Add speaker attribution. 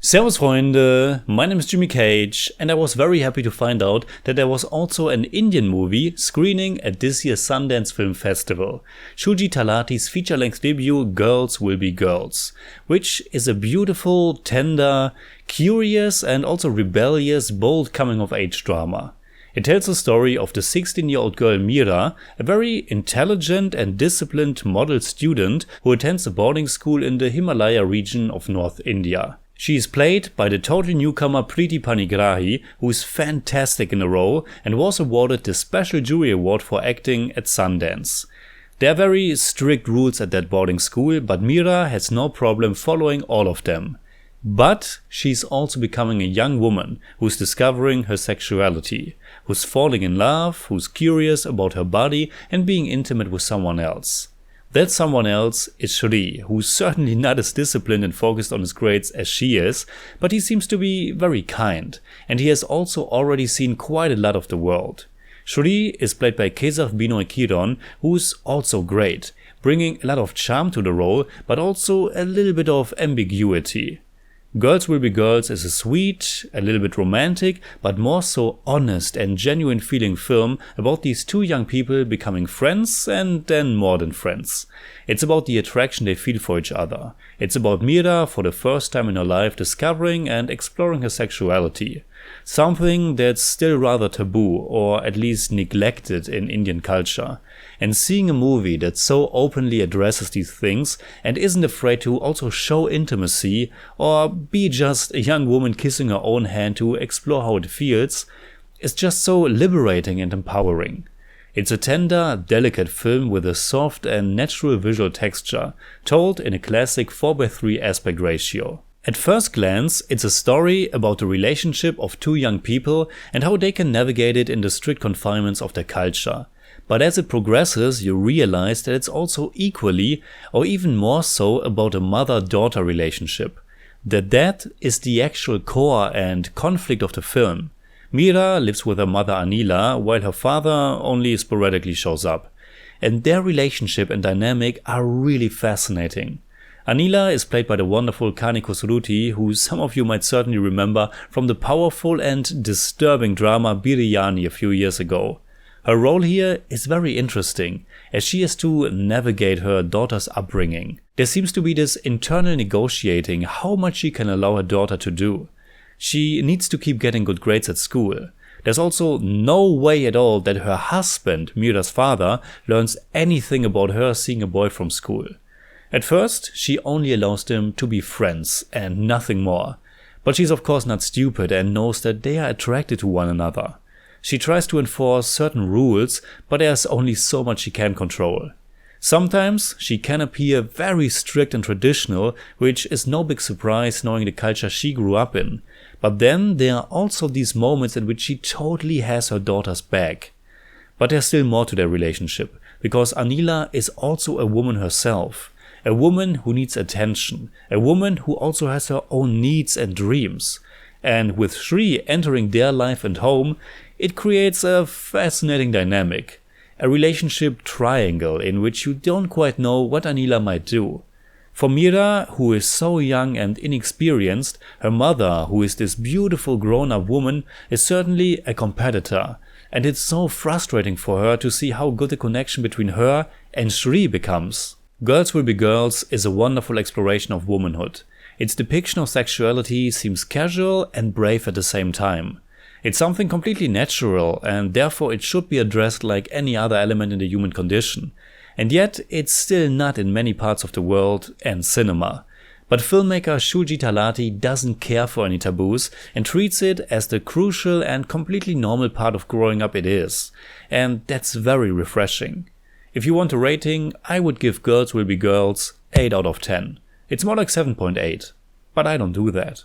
Speaker 1: Servus Freunde, my name is Jimmy Cage and I was very happy to find out that there was also an Indian movie screening at this year's Sundance Film Festival. Shulji Talati's feature-length debut Girls Will Be Girls, which is a beautiful, tender, curious and also rebellious, bold coming-of-age drama. It tells the story of the 16-year-old girl Meera, a very intelligent and disciplined model student who attends a boarding school in the Himalaya region of North India. She is played by the total newcomer Preeti Panigrahi, who is fantastic in the role and was awarded the Special Jury Award for acting at Sundance. There are very strict rules at that boarding school, but Meera has no problem following all of them. But she's also becoming a young woman who's discovering her sexuality, who's falling in love, who's curious about her body and being intimate with someone else. That someone else is Shri, who's certainly not as disciplined and focused on his grades as she is, but he seems to be very kind, and he has also already seen quite a lot of the world. Shri is played by Keshav Binoy Kiran, who's also great, bringing a lot of charm to the role, but also a little bit of ambiguity. Girls Will Be Girls is a sweet, a little bit romantic, but more so honest and genuine feeling film about these two young people becoming friends and then more than friends. It's about the attraction they feel for each other. It's about Meera for the first time in her life discovering and exploring her sexuality. Something that's still rather taboo or at least neglected in Indian culture. And seeing a movie that so openly addresses these things and isn't afraid to also show intimacy or be just a young woman kissing her own hand to explore how it feels is just so liberating and empowering. It's a tender, delicate film with a soft and natural visual texture, told in a classic 4:3 aspect ratio. At first glance, it's a story about the relationship of two young people and how they can navigate it in the strict confinements of their culture. But as it progresses, you realize that it's also equally, or even more so, about a mother-daughter relationship. That is the actual core and conflict of the film. Meera lives with her mother Anila, while her father only sporadically shows up. And their relationship and dynamic are really fascinating. Anila is played by the wonderful Kani Kusuruti, who some of you might certainly remember from the powerful and disturbing drama Biryani a few years ago. Her role here is very interesting, as she has to navigate her daughter's upbringing. There seems to be this internal negotiating how much she can allow her daughter to do. She needs to keep getting good grades at school. There's also no way at all that her husband, Meera's father, learns anything about her seeing a boy from school. At first, she only allows them to be friends and nothing more. But she's of course not stupid and knows that they are attracted to one another. She tries to enforce certain rules, but there's only so much she can control. Sometimes she can appear very strict and traditional, which is no big surprise knowing the culture she grew up in. But then there are also these moments in which she totally has her daughter's back. But there's still more to their relationship, because Anila is also a woman herself. A woman who needs attention, a woman who also has her own needs and dreams. And with Shri entering their life and home, it creates a fascinating dynamic. A relationship triangle in which you don't quite know what Anila might do. For Meera, who is so young and inexperienced, her mother, who is this beautiful grown-up woman, is certainly a competitor. And it's so frustrating for her to see how good the connection between her and Shri becomes. Girls Will Be Girls is a wonderful exploration of womanhood. Its depiction of sexuality seems casual and brave at the same time. It's something completely natural and therefore it should be addressed like any other element in the human condition. And yet it's still not in many parts of the world and cinema. But filmmaker Shulji Talati doesn't care for any taboos and treats it as the crucial and completely normal part of growing up it is. And that's very refreshing. If you want a rating, I would give Girls Will Be Girls 8 out of 10. It's more like 7.8, but I don't do that.